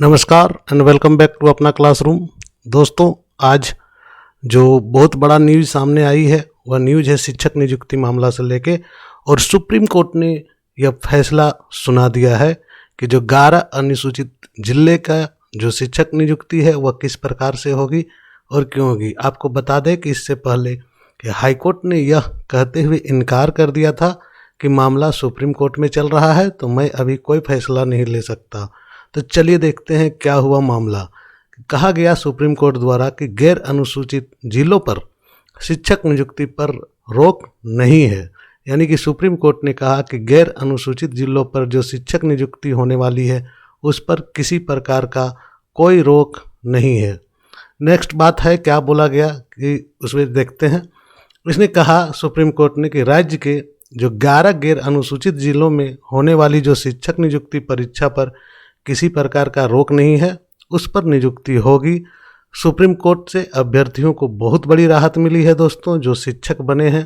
नमस्कार and welcome back to अपना classroom. दोस्तों, आज जो बहुत बड़ा न्यूज़ सामने आई है वह न्यूज़ है शिक्षक नियुक्ति मामला से लेके, और सुप्रीम कोर्ट ने यह फैसला सुना दिया है कि जो 11 अनुसूचित जिले का जो शिक्षक नियुक्ति है वह किस प्रकार से होगी और क्यों होगी। आपको बता दें कि इससे पहले कि हाईकोर्ट ने यह कहते हुए इनकार कर दिया था कि मामला सुप्रीम कोर्ट में चल रहा है, तो मैं अभी कोई फैसला नहीं ले सकता। तो चलिए देखते हैं क्या हुआ मामला। कहा गया सुप्रीम कोर्ट द्वारा कि गैर अनुसूचित जिलों पर शिक्षक नियुक्ति पर रोक नहीं है। यानी कि सुप्रीम कोर्ट ने कहा कि गैर अनुसूचित जिलों पर जो शिक्षक नियुक्ति होने वाली है उस पर किसी प्रकार का कोई रोक नहीं है। नेक्स्ट बात है क्या बोला गया कि उसमें देखते हैं। इसने कहा सुप्रीम कोर्ट ने कि राज्य के जो 11 गैर अनुसूचित जिलों में होने वाली जो शिक्षक नियुक्ति परीक्षा पर किसी प्रकार का रोक नहीं है, उस पर नियुक्ति होगी। सुप्रीम कोर्ट से अभ्यर्थियों को बहुत बड़ी राहत मिली है। दोस्तों, जो शिक्षक बने हैं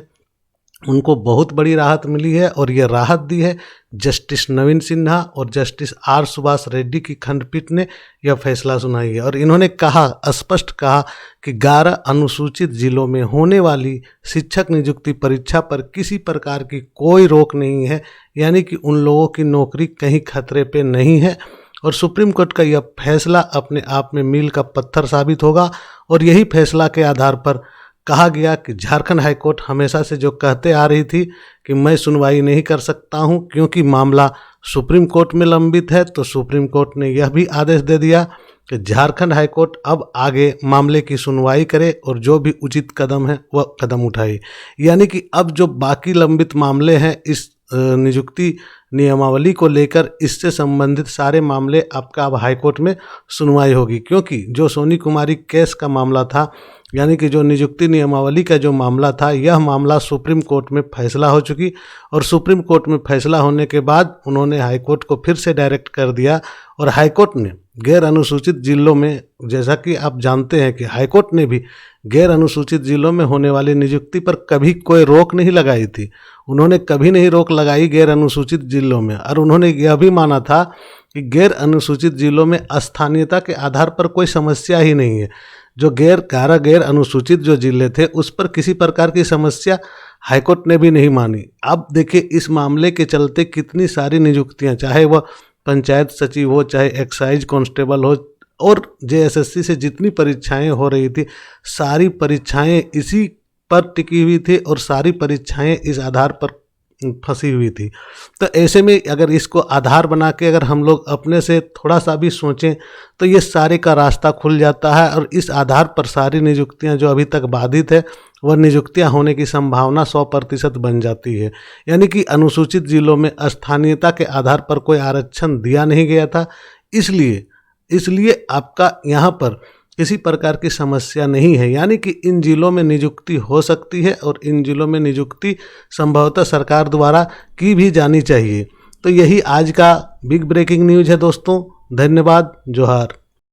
उनको बहुत बड़ी राहत मिली है, और यह राहत दी है जस्टिस नवीन सिन्हा और जस्टिस आर सुभाष रेड्डी की खंडपीठ ने यह फैसला सुनाई है। और इन्होंने कहा, स्पष्ट कहा कि 11 अनुसूचित जिलों में होने वाली शिक्षक नियुक्ति परीक्षा पर किसी प्रकार की कोई रोक नहीं है। यानी कि उन लोगों की नौकरी कहीं खतरे पे नहीं है। और सुप्रीम कोर्ट का यह फैसला अपने आप में मील का पत्थर साबित होगा। और यही फैसला के आधार पर कहा गया कि झारखंड हाईकोर्ट हमेशा से जो कहते आ रही थी कि मैं सुनवाई नहीं कर सकता हूं क्योंकि मामला सुप्रीम कोर्ट में लंबित है, तो सुप्रीम कोर्ट ने यह भी आदेश दे दिया कि झारखंड हाईकोर्ट अब आगे मामले की सुनवाई करे और जो भी उचित कदम है वह कदम उठाए। यानी कि अब जो बाकी लंबित मामले हैं इस नियुक्ति नियमावली को लेकर, इससे संबंधित सारे मामले आपका अब हाईकोर्ट में सुनवाई होगी। क्योंकि जो सोनी कुमारी केस का मामला था, यानी कि जो नियुक्ति नियमावली का जो मामला था, यह मामला सुप्रीम कोर्ट में फैसला हो चुकी, और सुप्रीम कोर्ट में फैसला होने के बाद उन्होंने हाईकोर्ट को फिर से डायरेक्ट कर दिया। और हाईकोर्ट ने गैर अनुसूचित जिलों में, जैसा कि आप जानते हैं कि हाईकोर्ट ने भी गैर अनुसूचित जिलों में होने वाली नियुक्ति पर कभी कोई रोक नहीं लगाई थी। उन्होंने कभी नहीं रोक लगाई गैर अनुसूचित जिलों में, और उन्होंने यह भी माना था कि गैर अनुसूचित जिलों में स्थानीयता के आधार पर कोई समस्या ही नहीं है। जो गैर अनुसूचित जो जिले थे उस पर किसी प्रकार की समस्या हाईकोर्ट ने भी नहीं मानी। अब देखिए इस मामले के चलते कितनी सारी नियुक्तियां, चाहे वह पंचायत सचिव हो, चाहे एक्साइज कांस्टेबल हो, और जेएसएससी से जितनी परीक्षाएं हो रही थी सारी परीक्षाएं इसी पर टिकी हुई थी और सारी परीक्षाएं इस आधार पर फंसी हुई थी। तो ऐसे में अगर इसको आधार बना के अगर हम लोग अपने से थोड़ा सा भी सोचें तो ये सारे का रास्ता खुल जाता है, और इस आधार पर सारी नियुक्तियां जो अभी तक बाधित है वह नियुक्तियां होने की संभावना 100% बन जाती है। यानी कि अनुसूचित जिलों में स्थानीयता के आधार पर कोई आरक्षण दिया नहीं गया था, इसलिए आपका यहाँ पर किसी प्रकार की समस्या नहीं है। यानी कि इन जिलों में नियुक्ति हो सकती है, और इन जिलों में नियुक्ति संभवतः सरकार द्वारा की भी जानी चाहिए। तो यही आज का बिग ब्रेकिंग न्यूज़ है दोस्तों। धन्यवाद। जोहार।